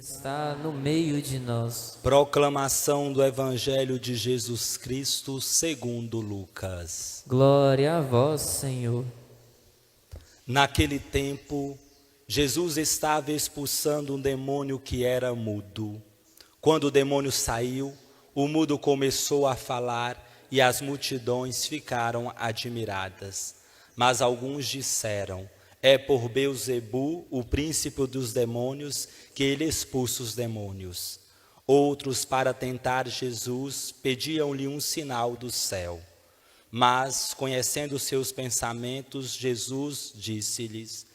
está no meio de nós. Proclamação do Evangelho de Jesus Cristo segundo Lucas. Glória a vós, Senhor. Naquele tempo, Jesus estava expulsando um demônio que era mudo. Quando o demônio saiu, o mudo começou a falar e as multidões ficaram admiradas. Mas alguns disseram: é por Beelzebu, o príncipe dos demônios, que ele expulsa os demônios. Outros, para tentar Jesus, pediam-lhe um sinal do céu. Mas, conhecendo seus pensamentos, Jesus disse-lhes: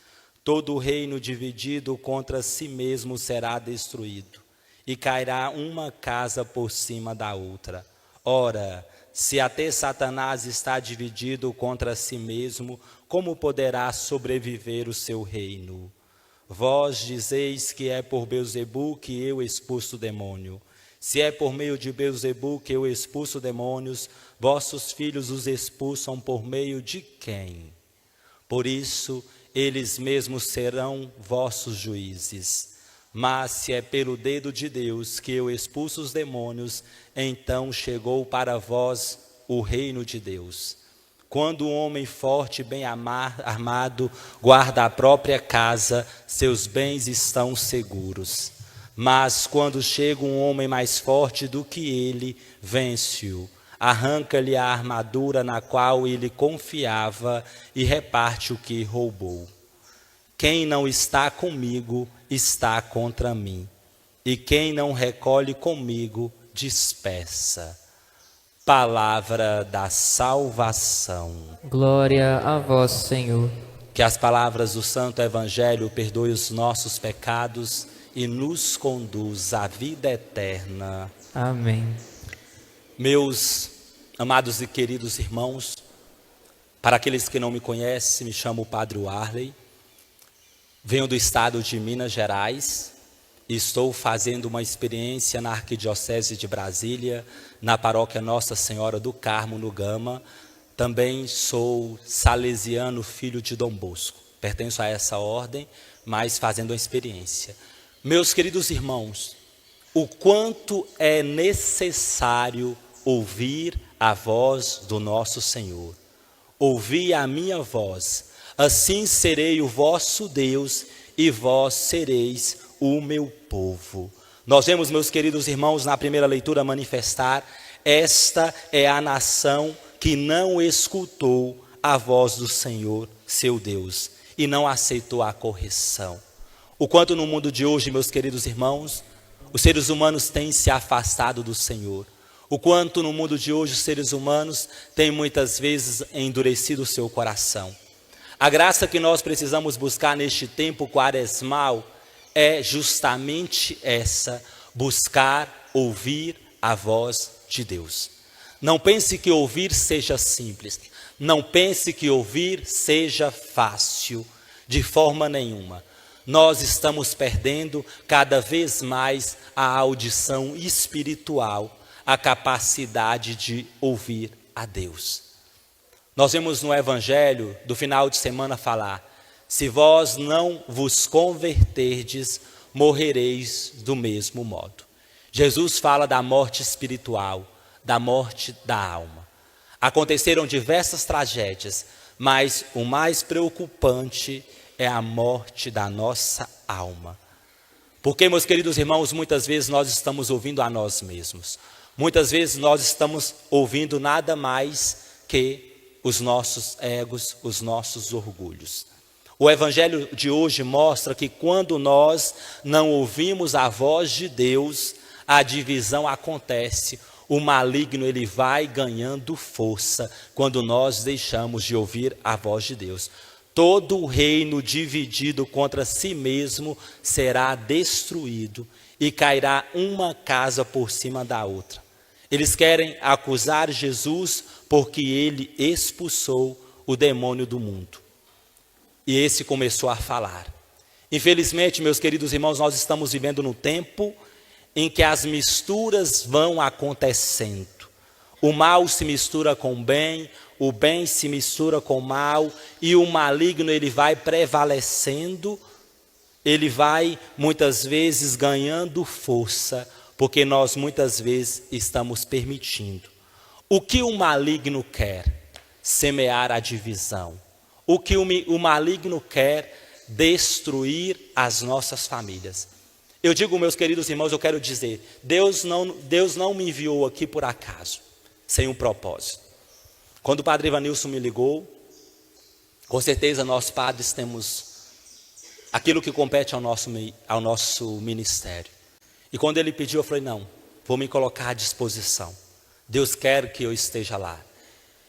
todo reino dividido contra si mesmo será destruído, e cairá uma casa por cima da outra. Ora, se até Satanás está dividido contra si mesmo, como poderá sobreviver o seu reino? Vós dizeis que é por Beelzebu que eu expulso o demônio. Se é por meio de Beelzebu que eu expulso demônios, vossos filhos os expulsam por meio de quem? Por isso, eles mesmos serão vossos juízes. Mas se é pelo dedo de Deus que eu expulso os demônios, então chegou para vós o reino de Deus. Quando um homem forte e bem armado guarda a própria casa, seus bens estão seguros. Mas quando chega um homem mais forte do que ele, vence-o, arranca-lhe a armadura na qual ele confiava e reparte o que roubou. Quem não está comigo está contra mim, e quem não recolhe comigo dispersa. Palavra da salvação. Glória a vós, Senhor. Que as palavras do Santo Evangelho perdoem os nossos pecados e nos conduz à vida eterna. Amém. Meus amados e queridos irmãos, para aqueles que não me conhecem, me chamo Padre Warley, venho do estado de Minas Gerais e estou fazendo uma experiência na Arquidiocese de Brasília, na paróquia Nossa Senhora do Carmo, no Gama. Também sou salesiano, filho de Dom Bosco. Pertenço a essa ordem, mas fazendo uma experiência. Meus queridos irmãos, o quanto é necessário ouvir a voz do nosso Senhor. Ouvi a minha voz, assim serei o vosso Deus e vós sereis o meu povo. Nós vemos, meus queridos irmãos, na primeira leitura manifestar: esta é a nação que não escutou a voz do Senhor, seu Deus, e não aceitou a correção. O quanto no mundo de hoje, meus queridos irmãos, os seres humanos têm se afastado do Senhor. O quanto no mundo de hoje os seres humanos têm muitas vezes endurecido o seu coração. A graça que nós precisamos buscar neste tempo quaresmal é justamente essa: buscar ouvir a voz de Deus. Não pense que ouvir seja simples, não pense que ouvir seja fácil, de forma nenhuma. Nós estamos perdendo cada vez mais a audição espiritual, a capacidade de ouvir a Deus. Nós vemos no Evangelho do final de semana falar: se vós não vos converterdes, morrereis do mesmo modo. Jesus fala da morte espiritual, da morte da alma. Aconteceram diversas tragédias, mas o mais preocupante é a morte da nossa alma. Porque, meus queridos irmãos, muitas vezes nós estamos ouvindo a nós mesmos. Muitas vezes nós estamos ouvindo nada mais que os nossos egos, os nossos orgulhos. O Evangelho de hoje mostra que quando nós não ouvimos a voz de Deus, a divisão acontece. O maligno ele vai ganhando força quando nós deixamos de ouvir a voz de Deus. Todo o reino dividido contra si mesmo será destruído e cairá uma casa por cima da outra. Eles querem acusar Jesus porque ele expulsou o demônio do mundo. E esse começou a falar. Infelizmente, meus queridos irmãos, nós estamos vivendo num tempo em que as misturas vão acontecendo. O mal se mistura com o bem se mistura com o mal, e o maligno ele vai prevalecendo ele vai muitas vezes ganhando força, porque nós muitas vezes estamos permitindo. O que o maligno quer? Semear a divisão. O que o maligno quer? Destruir as nossas famílias. Eu digo, meus queridos irmãos, eu quero dizer, Deus não me enviou aqui por acaso, sem um propósito. Quando o padre Ivanilson me ligou, com certeza nós padres temos aquilo que compete ao nosso ministério. E quando ele pediu, eu falei, não, vou me colocar à disposição. Deus quer que eu esteja lá.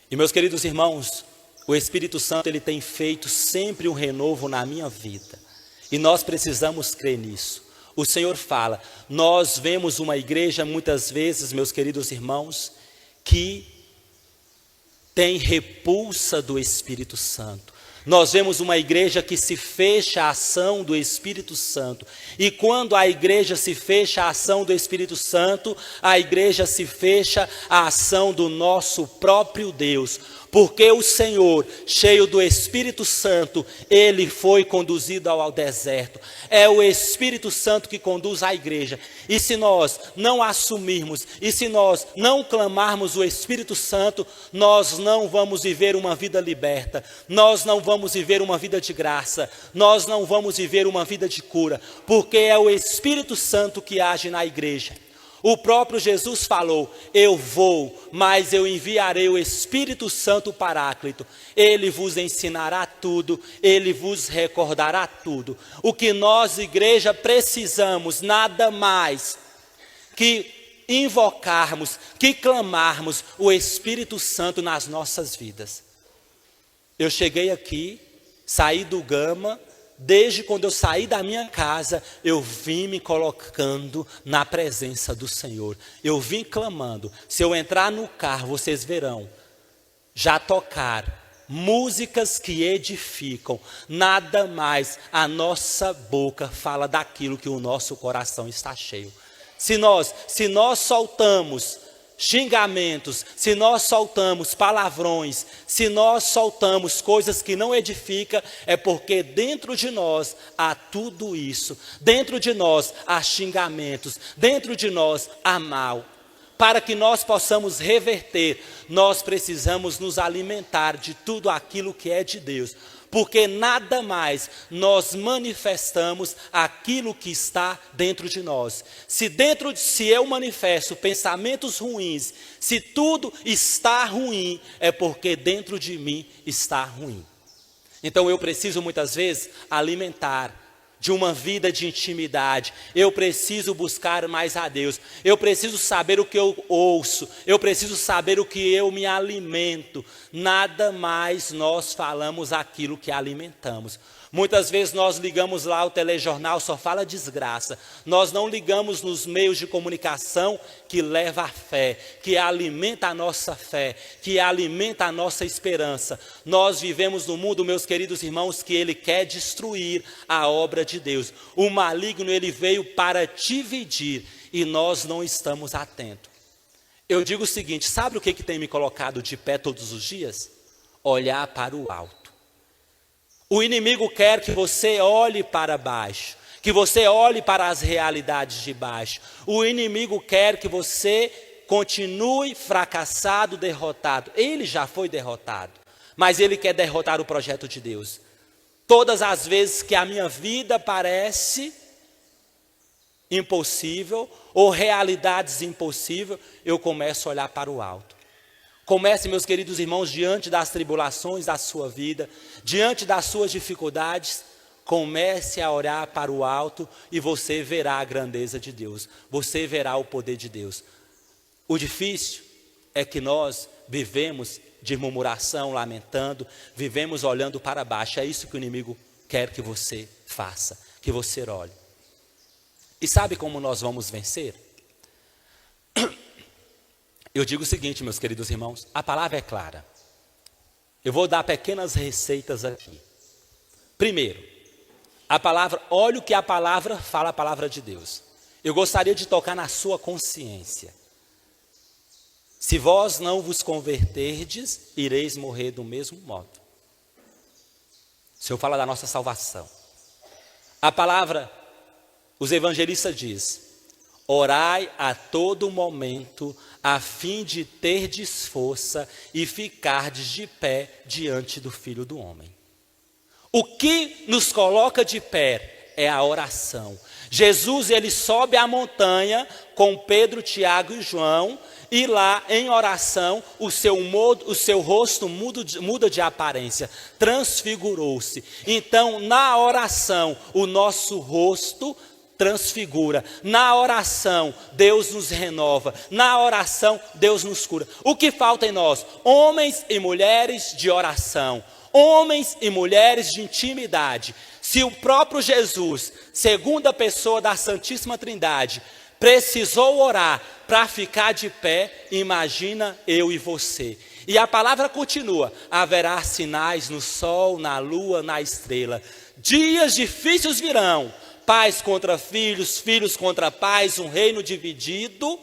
E meus queridos irmãos, o Espírito Santo ele tem feito sempre um renovo na minha vida. E nós precisamos crer nisso. O Senhor fala, nós vemos uma igreja muitas vezes, meus queridos irmãos, que tem repulsa do Espírito Santo. Nós vemos uma igreja que se fecha à ação do Espírito Santo. E quando a igreja se fecha à ação do Espírito Santo, a igreja se fecha à ação do nosso próprio Deus. Porque o Senhor, cheio do Espírito Santo, ele foi conduzido ao deserto. É o Espírito Santo que conduz a igreja. E se nós não assumirmos, e se nós não clamarmos o Espírito Santo, nós não vamos viver uma vida liberta. Nós não vamos viver uma vida de graça. Nós não vamos viver uma vida de cura. Porque é o Espírito Santo que age na igreja. O próprio Jesus falou, eu vou, mas eu enviarei o Espírito Santo Paráclito. Ele vos ensinará tudo, ele vos recordará tudo. O que nós, igreja, precisamos, nada mais que invocarmos, que clamarmos o Espírito Santo nas nossas vidas. Eu cheguei aqui, saí do Gama. Desde quando eu saí da minha casa, eu vim me colocando na presença do Senhor. Eu vim clamando. Se eu entrar no carro, vocês verão, já tocar músicas que edificam. Nada mais a nossa boca fala daquilo que o nosso coração está cheio. Se nós soltamos xingamentos, se nós soltamos palavrões, se nós soltamos coisas que não edificam, é porque dentro de nós há tudo isso. Dentro de nós há xingamentos, dentro de nós há mal. Para que nós possamos reverter, nós precisamos nos alimentar de tudo aquilo que é de Deus. Porque nada mais nós manifestamos aquilo que está dentro de nós. Se eu manifesto pensamentos ruins, se tudo está ruim, é porque dentro de mim está ruim. Então eu preciso muitas vezes alimentar de uma vida de intimidade. Eu preciso buscar mais a Deus. Eu preciso saber o que eu ouço. Eu preciso saber o que eu me alimento. Nada mais nós falamos aquilo que alimentamos. Muitas vezes nós ligamos lá o telejornal, só fala desgraça. Nós não ligamos nos meios de comunicação que leva a fé, que alimenta a nossa fé, que alimenta a nossa esperança. Nós vivemos num mundo, meus queridos irmãos, que ele quer destruir a obra de Deus. O maligno, ele veio para dividir e nós não estamos atentos. Eu digo o seguinte, sabe o que tem me colocado de pé todos os dias? Olhar para o alto. O inimigo quer que você olhe para baixo, que você olhe para as realidades de baixo. O inimigo quer que você continue fracassado, derrotado. Ele já foi derrotado, mas ele quer derrotar o projeto de Deus. Todas as vezes que a minha vida parece impossível ou realidades impossíveis, eu começo a olhar para o alto. Comece, meus queridos irmãos, diante das tribulações da sua vida, diante das suas dificuldades, comece a olhar para o alto e você verá a grandeza de Deus, você verá o poder de Deus. O difícil é que nós vivemos de murmuração, lamentando, vivemos olhando para baixo. É isso que o inimigo quer que você faça, que você olhe. E sabe como nós vamos vencer? Eu digo o seguinte, meus queridos irmãos, a palavra é clara. Eu vou dar pequenas receitas aqui. Primeiro, a palavra, olha o que a palavra fala, a palavra de Deus. Eu gostaria de tocar na sua consciência. Se vós não vos converterdes, ireis morrer do mesmo modo. O Senhor fala da nossa salvação. A palavra, os evangelistas diz: orai a todo momento, a fim de terdes força e ficardes de pé diante do Filho do Homem. O que nos coloca de pé é a oração. Jesus, ele sobe a montanha com Pedro, Tiago e João, e lá em oração o seu rosto muda de aparência, transfigurou-se. Então na oração o nosso rosto transfigura, na oração Deus nos renova, na oração Deus nos cura. O que falta em nós? Homens e mulheres de oração, homens e mulheres de intimidade. Se o próprio Jesus, segunda pessoa da Santíssima Trindade, precisou orar para ficar de pé, imagina eu e você. E a palavra continua: haverá sinais no sol, na lua, na estrela. Dias difíceis virão, pais contra filhos, filhos contra pais, um reino dividido.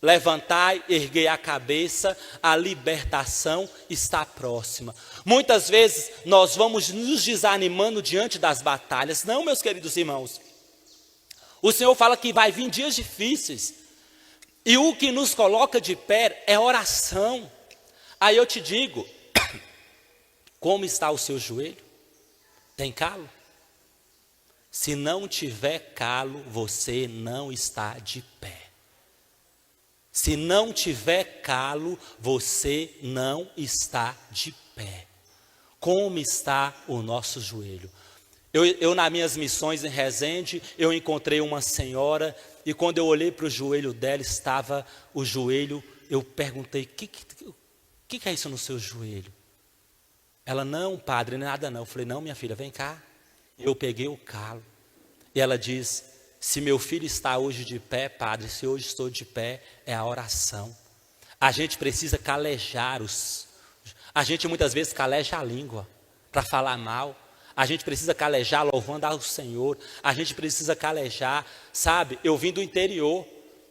Levantai, erguei a cabeça, a libertação está próxima. Muitas vezes nós vamos nos desanimando diante das batalhas. Não, meus queridos irmãos. O Senhor fala que vai vir dias difíceis. E o que nos coloca de pé é oração. Aí eu te digo, como está o seu joelho? Tem calo? Se não tiver calo, você não está de pé. Se não tiver calo, você não está de pé. Como está o nosso joelho? Eu nas minhas missões em Resende, eu encontrei uma senhora, e quando eu olhei para o joelho dela, estava o joelho, eu perguntei: o que é isso no seu joelho? Ela: não, padre, nada não. Eu falei: não, minha filha, vem cá. Eu peguei o calo. E ela diz: se meu filho está hoje de pé, padre, se hoje estou de pé, é a oração. A gente precisa calejar a gente muitas vezes caleja a língua para falar mal. A gente precisa calejar louvando ao Senhor. A gente precisa calejar, sabe? Eu vim do interior.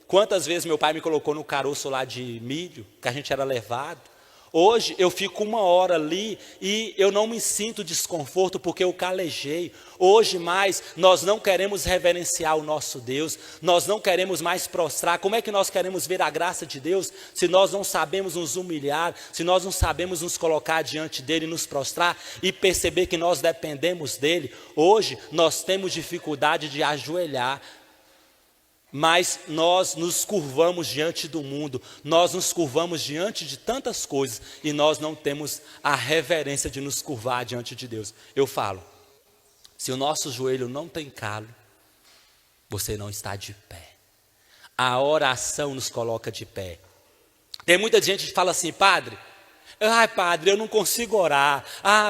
Quantas vezes meu pai me colocou no caroço lá de milho, que a gente era levado. Hoje eu fico 1 hora ali e eu não me sinto desconforto porque eu calejei. Hoje mais nós não queremos reverenciar o nosso Deus, nós não queremos mais prostrar. Como é que nós queremos ver a graça de Deus se nós não sabemos nos humilhar, se nós não sabemos nos colocar diante dele e nos prostrar e perceber que nós dependemos dele? Hoje nós temos dificuldade de ajoelhar. Mas nós nos curvamos diante do mundo, nós nos curvamos diante de tantas coisas e nós não temos a reverência de nos curvar diante de Deus. Eu falo, se o nosso joelho não tem calo, você não está de pé. A oração nos coloca de pé. Tem muita gente que fala assim: padre, padre, eu não consigo orar.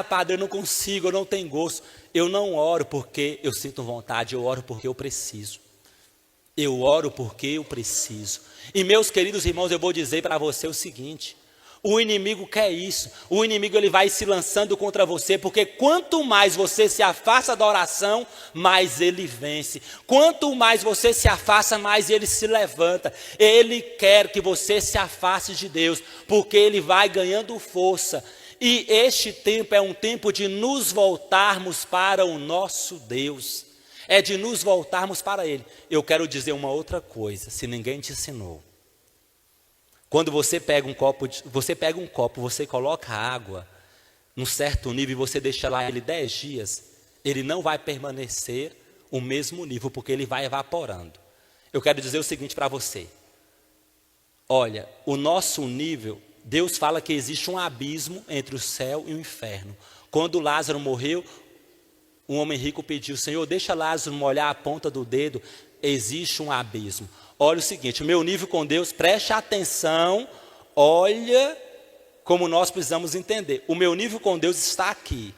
Padre, eu não consigo, eu não tenho gosto. Eu não oro porque eu sinto vontade, eu oro porque eu preciso. Eu oro porque eu preciso. E meus queridos irmãos, eu vou dizer para você o seguinte: o inimigo quer isso. O inimigo ele vai se lançando contra você, porque quanto mais você se afasta da oração, mais ele vence. Quanto mais você se afasta, mais ele se levanta. Ele quer que você se afaste de Deus, porque ele vai ganhando força. E este tempo é um tempo de nos voltarmos para o nosso Deus. É de nos voltarmos para Ele. Eu quero dizer uma outra coisa, se ninguém te ensinou. Quando você pega um copo, você coloca água num certo nível e você deixa lá ele 10 dias, ele não vai permanecer o mesmo nível, porque ele vai evaporando. Eu quero dizer o seguinte para você. Olha, o nosso nível, Deus fala que existe um abismo entre o céu e o inferno. Quando Lázaro morreu, um homem rico pediu: Senhor, deixa Lázaro molhar a ponta do dedo. Existe um abismo. Olha o seguinte, o meu nível com Deus, preste atenção, olha como nós precisamos entender. O meu nível com Deus está aqui.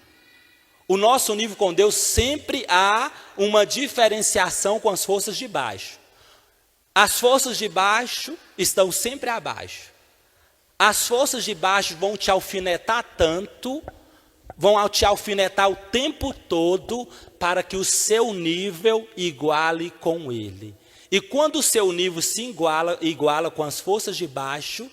O nosso nível com Deus sempre há uma diferenciação com as forças de baixo. As forças de baixo estão sempre abaixo. As forças de baixo vão te alfinetar tanto, vão te alfinetar o tempo todo para que o seu nível iguale com ele. E quando o seu nível se iguala com as forças de baixo,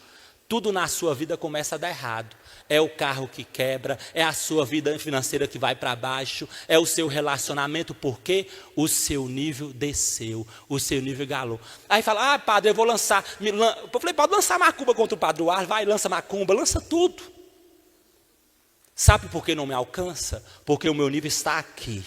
tudo na sua vida começa a dar errado. é o carro que quebra, é a sua vida financeira que vai para baixo, é o seu relacionamento, porque o seu nível desceu, o seu nível galou. Aí fala, padre, eu vou lançar. Eu falei, pode lançar macumba contra o Padre Arley, vai, lança macumba, lança tudo. Sabe por que não me alcança? Porque o meu nível está aqui.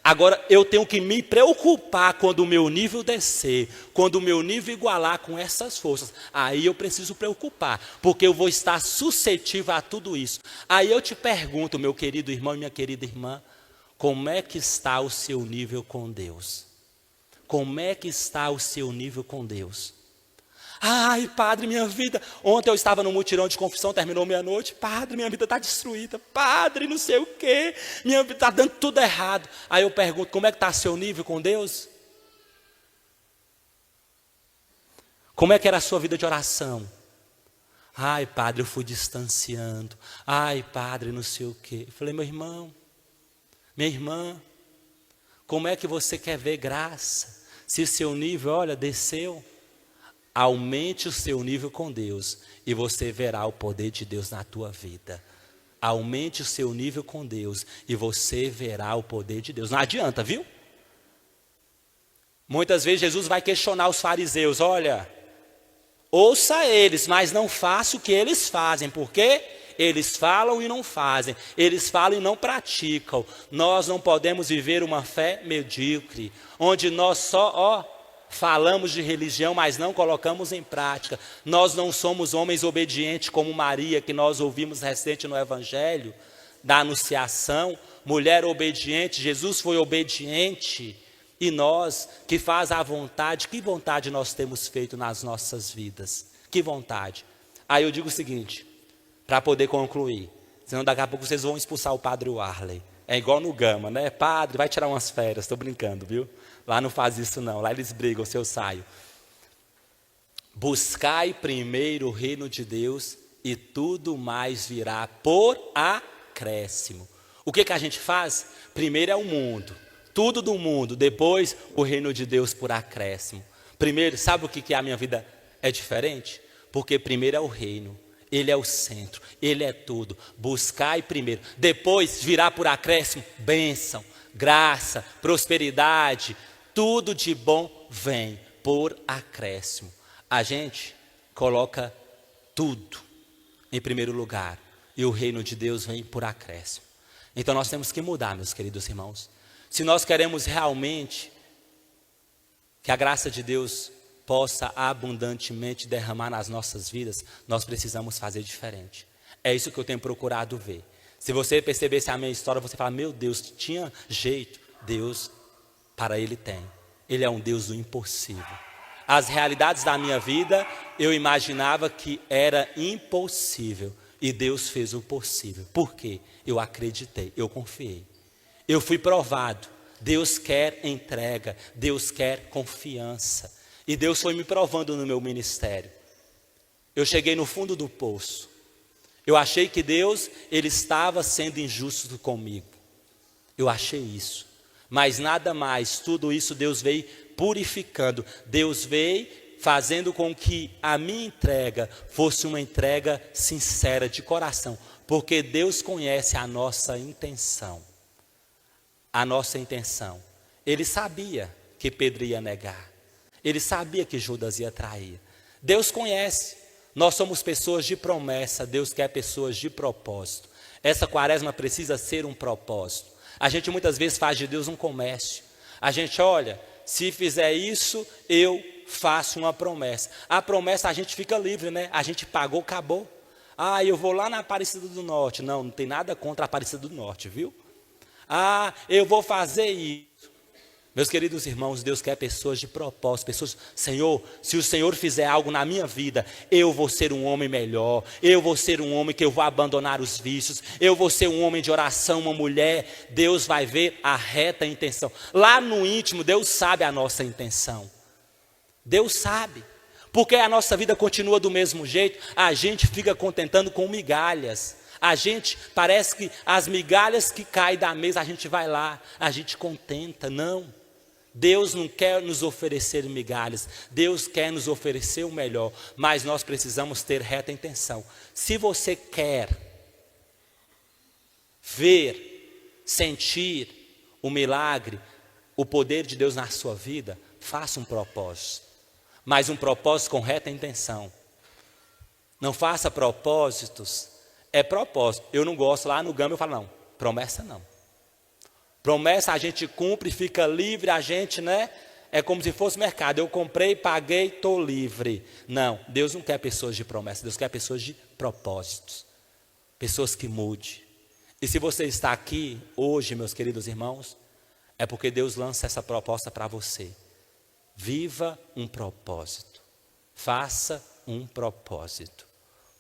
Agora eu tenho que me preocupar quando o meu nível descer, quando o meu nível igualar com essas forças. Aí eu preciso preocupar, porque eu vou estar suscetível a tudo isso. Aí eu te pergunto, meu querido irmão e minha querida irmã, como é que está o seu nível com Deus? Como é que está o seu nível com Deus? Ai, padre, minha vida. Ontem eu estava no mutirão de confissão, terminou meia-noite. Padre, minha vida está destruída. Padre, não sei o quê. Minha vida está dando tudo errado. Aí eu pergunto, como é que está seu nível com Deus? Como é que era a sua vida de oração? Ai, padre, eu fui distanciando. Ai, padre, não sei o quê. Eu falei, meu irmão, minha irmã, como é que você quer ver graça? Se o seu nível, olha, desceu. Aumente o seu nível com Deus e você verá o poder de Deus na tua vida. Aumente o seu nível com Deus e você verá o poder de Deus. Não adianta, viu? Muitas vezes Jesus vai questionar os fariseus. Olha, ouça eles, mas não faça o que eles fazem. Por quê? Eles falam e não fazem. Eles falam e não praticam. Nós não podemos viver uma fé medíocre, onde nós só, falamos de religião, mas não colocamos em prática. Nós não somos homens obedientes como Maria, que nós ouvimos recente no Evangelho da Anunciação. Mulher obediente, Jesus foi obediente. E nós, que faz a vontade, que vontade nós temos feito nas nossas vidas? Que vontade? Aí eu digo o seguinte, para poder concluir, senão daqui a pouco vocês vão expulsar o Padre Arley. É igual no Gama, né? Padre, vai tirar umas férias, estou brincando, viu? Lá não faz isso não, lá eles brigam se eu saio. Buscai primeiro o reino de Deus e tudo mais virá por acréscimo. O que a gente faz? Primeiro é o mundo, tudo do mundo, depois o reino de Deus por acréscimo. Primeiro, sabe o que a minha vida é diferente? Porque primeiro é o reino, Ele é o centro, Ele é tudo. Buscai primeiro, depois virá por acréscimo bênção, graça, prosperidade, tudo de bom vem por acréscimo. A gente coloca tudo em primeiro lugar e o reino de Deus vem por acréscimo. Então nós temos que mudar, meus queridos irmãos. Se nós queremos realmente que a graça de Deus possa abundantemente derramar nas nossas vidas, nós precisamos fazer diferente. É isso que eu tenho procurado ver. Se você percebesse a minha história, você fala, meu Deus, tinha jeito. Deus, para Ele tem. Ele é um Deus do impossível. As realidades da minha vida, eu imaginava que era impossível. E Deus fez o possível. Por quê? Eu acreditei, eu confiei. Eu fui provado. Deus quer entrega, Deus quer confiança. E Deus foi me provando no meu ministério. Eu cheguei no fundo do poço. Eu achei que Deus, Ele estava sendo injusto comigo. Eu achei isso. Mas nada mais, tudo isso Deus veio purificando. Deus veio fazendo com que a minha entrega fosse uma entrega sincera, de coração. Porque Deus conhece a nossa intenção. A nossa intenção. Ele sabia que Pedro ia negar. Ele sabia que Judas ia trair. Deus conhece. Nós somos pessoas de promessa. Deus quer pessoas de propósito. Essa quaresma precisa ser um propósito. A gente muitas vezes faz de Deus um comércio. A gente, olha, se fizer isso, eu faço uma promessa. A promessa a gente fica livre, né? A gente pagou, acabou. Ah, eu vou lá na Aparecida do Norte. Não, não tem nada contra a Aparecida do Norte, viu? Ah, eu vou fazer isso. Meus queridos irmãos, Deus quer pessoas de propósito, pessoas, Senhor, se o Senhor fizer algo na minha vida, eu vou ser um homem melhor, eu vou ser um homem que eu vou abandonar os vícios, eu vou ser um homem de oração, uma mulher. Deus vai ver a reta intenção. Lá no íntimo, Deus sabe a nossa intenção. Deus sabe, porque a nossa vida continua do mesmo jeito, a gente fica contentando com migalhas. A gente, parece que as migalhas que caem da mesa, a gente vai lá, a gente contenta. Não, Deus não quer nos oferecer migalhas, Deus quer nos oferecer o melhor, mas nós precisamos ter reta intenção. Se você quer ver, sentir o milagre, o poder de Deus na sua vida, faça um propósito. Mas um propósito com reta intenção. Não faça propósitos, é propósito. Eu não gosto, lá no Gama eu falo, não, promessa não. Promessa a gente cumpre, fica livre, a gente, né? É como se fosse mercado, eu comprei, paguei, estou livre. Não, Deus não quer pessoas de promessa, Deus quer pessoas de propósitos. Pessoas que mudem. E se você está aqui hoje, meus queridos irmãos, é porque Deus lança essa proposta para você. Viva um propósito. Faça um propósito.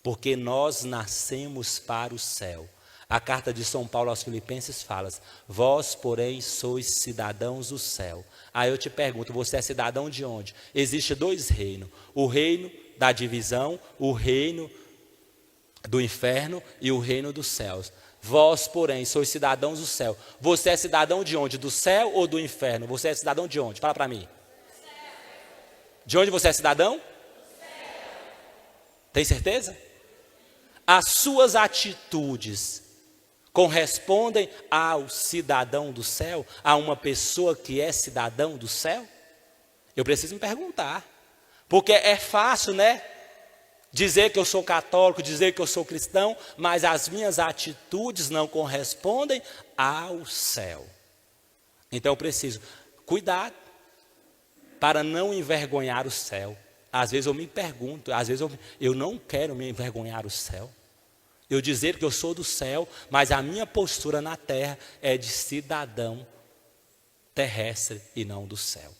Porque nós nascemos para o céu. A carta de São Paulo aos Filipenses fala: vós, porém, sois cidadãos do céu. Aí eu te pergunto, você é cidadão de onde? Existe dois reinos. O reino da divisão, o reino do inferno e o reino dos céus. Vós, porém, sois cidadãos do céu. Você é cidadão de onde? Do céu ou do inferno? Você é cidadão de onde? Fala para mim. De onde você é cidadão? Tem certeza? As suas atitudes correspondem ao cidadão do céu? A uma pessoa que é cidadão do céu? Eu preciso me perguntar. Porque é fácil, né? Dizer que eu sou católico, dizer que eu sou cristão, mas as minhas atitudes não correspondem ao céu. Então eu preciso cuidar para não envergonhar o céu. Às vezes eu me pergunto, às vezes eu não quero me envergonhar o céu. Eu dizer que eu sou do céu, mas a minha postura na terra é de cidadão terrestre e não do céu.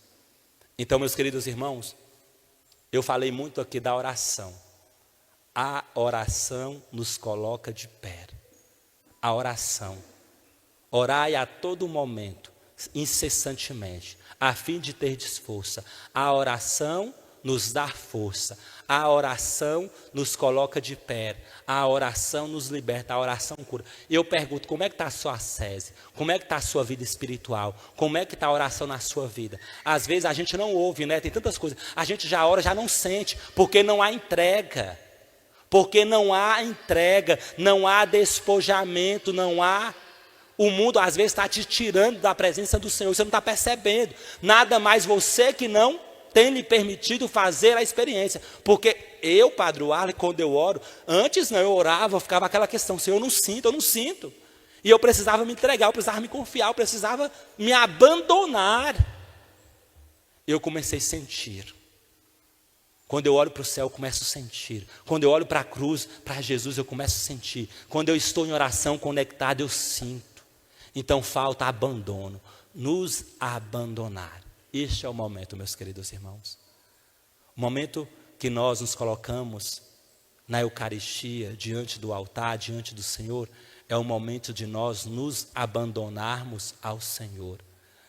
Então, meus queridos irmãos, eu falei muito aqui da oração. A oração nos coloca de pé. A oração. Orai a todo momento, incessantemente, a fim de ter força. A oração nos dá força. A oração nos coloca de pé. A oração nos liberta. A oração cura. E eu pergunto, como é que está a sua ascese? Como é que está a sua vida espiritual? Como é que está a oração na sua vida? Às vezes a gente não ouve, né? Tem tantas coisas. A gente já ora, já não sente, porque não há entrega. Porque não há entrega, não há despojamento, não há... O mundo às vezes está te tirando da presença do Senhor, você não está percebendo. Nada mais você que não tem lhe permitido fazer a experiência. Porque eu, Padre Arley, quando eu oro, antes não, eu orava, ficava aquela questão, Senhor, eu não sinto. E eu precisava me entregar, eu precisava me confiar, eu precisava me abandonar. Eu comecei a sentir. Quando eu olho para o céu, eu começo a sentir. Quando eu olho para a cruz, para Jesus, eu começo a sentir. Quando eu estou em oração conectado, eu sinto. Então falta abandono, nos abandonar. Este é o momento, meus queridos irmãos. O momento que nós nos colocamos na Eucaristia, diante do altar, diante do Senhor, é o momento de nós nos abandonarmos ao Senhor,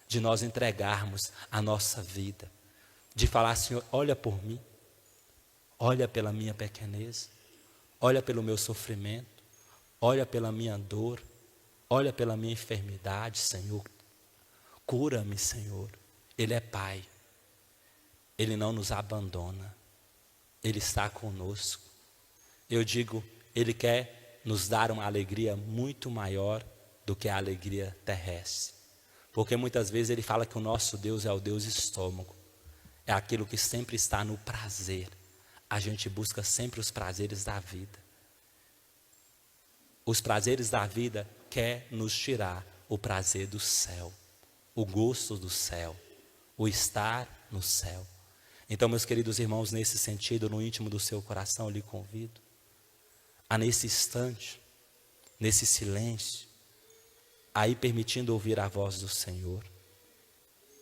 de nós entregarmos a nossa vida, de falar, Senhor, olha por mim, olha pela minha pequenez, olha pelo meu sofrimento, olha pela minha dor, olha pela minha enfermidade, Senhor. Cura-me, Senhor. Ele é Pai. Ele não nos abandona. Ele está conosco. Eu digo, Ele quer nos dar uma alegria muito maior do que a alegria terrestre. Porque muitas vezes Ele fala que o nosso Deus é o Deus estômago. É aquilo que sempre está no prazer. A gente busca sempre os prazeres da vida. Os prazeres da vida quer nos tirar o prazer do céu, o gosto do céu, o estar no céu. Então, meus queridos irmãos, nesse sentido, no íntimo do seu coração, eu lhe convido a nesse instante, nesse silêncio, a ir permitindo ouvir a voz do Senhor.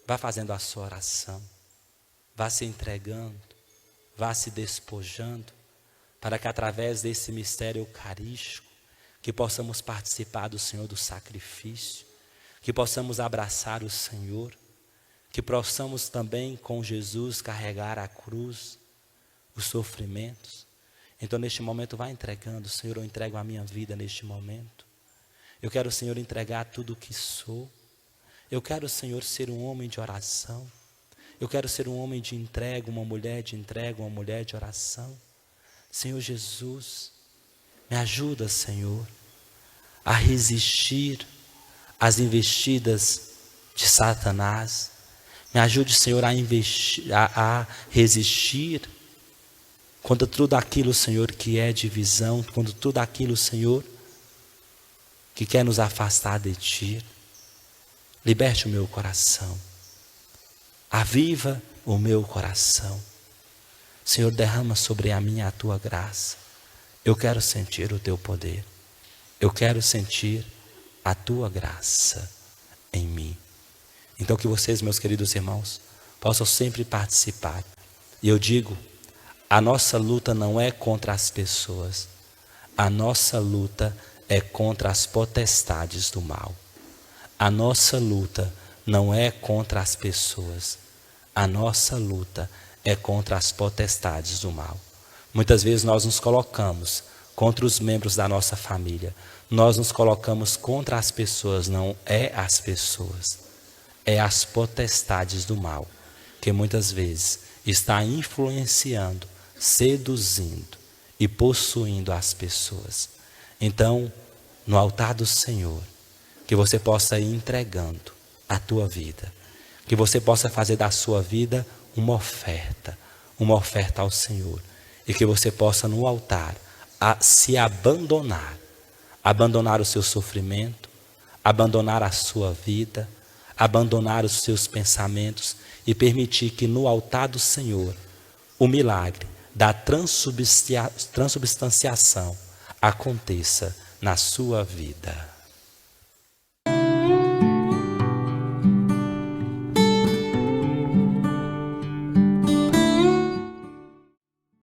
Vá fazendo a sua oração, vá se entregando, vá se despojando, para que através desse mistério eucarístico, que possamos participar do Senhor do sacrifício, que possamos abraçar o Senhor, que possamos também com Jesus carregar a cruz, os sofrimentos. Então neste momento vá entregando, Senhor, eu entrego a minha vida neste momento. Eu quero, Senhor, entregar tudo o que sou. Eu quero, Senhor, ser um homem de oração. Eu quero ser um homem de entrega, uma mulher de entrega, uma mulher de oração. Senhor Jesus, me ajuda, Senhor, a resistir às investidas de Satanás. Me ajude, Senhor, a resistir contra tudo aquilo, Senhor, que é divisão, contra tudo aquilo, Senhor, que quer nos afastar de Ti. Liberte o meu coração. Aviva o meu coração. Senhor, derrama sobre a minha a Tua graça. Eu quero sentir o Teu poder. Eu quero sentir a Tua graça em mim. Então que vocês, meus queridos irmãos, possam sempre participar. E eu digo, a nossa luta não é contra as pessoas. A nossa luta é contra as potestades do mal. A nossa luta não é contra as pessoas. A nossa luta é contra as potestades do mal. Muitas vezes nós nos colocamos contra os membros da nossa família. Nós nos colocamos contra as pessoas, não é as pessoas. É as potestades do mal, que muitas vezes está influenciando, seduzindo e possuindo as pessoas. Então, no altar do Senhor, que você possa ir entregando a tua vida, que você possa fazer da sua vida uma oferta ao Senhor, e que você possa no altar se abandonar o seu sofrimento, abandonar a sua vida, abandonar os seus pensamentos e permitir que no altar do Senhor o milagre da transubstanciação aconteça na sua vida.